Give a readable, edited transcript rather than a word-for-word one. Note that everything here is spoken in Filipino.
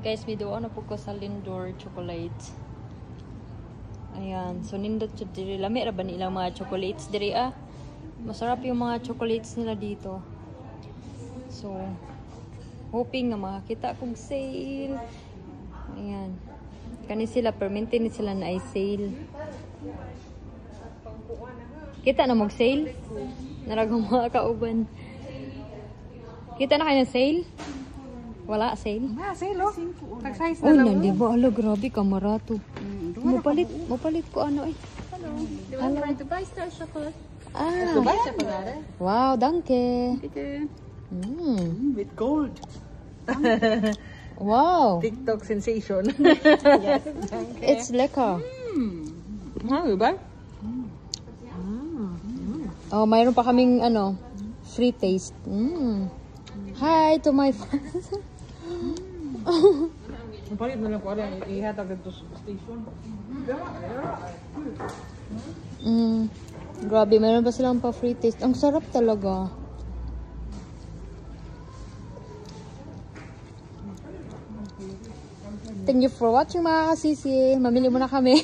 Guys, video na po ko sa Lindor chocolate. Ayan. So, nindot siya diri. Lami ra ba nilang mga chocolates diri ah. Masarap yung mga chocolates nila dito. So, hoping na makakita kong sale. Ayan. Kani sila, permintin sila na ay sale. Kita na mag-sale? Naragong mga kauban. Kita na kayo ng sale? Wala, sale? Sale oh. Tag-size Oh, na lang. di ba? Ala, grabe, kamarato. Mapalit ko ano eh. Hello. Do you want to buy Star chocolate? Ah, Buy chocolate. wow, danke. Okay. With gold. Wow, TikTok sensation. Yes. it's lekker. Diba? Oh, mayroon pa kaming ano, free taste. Hi to my fans. Palit na lang ko rin. Ihatag dito sa station. Grabe, mayroon pa silang pa free taste. Ang sarap talaga. Thank you for watching mga kasisi. Mamili muna kami.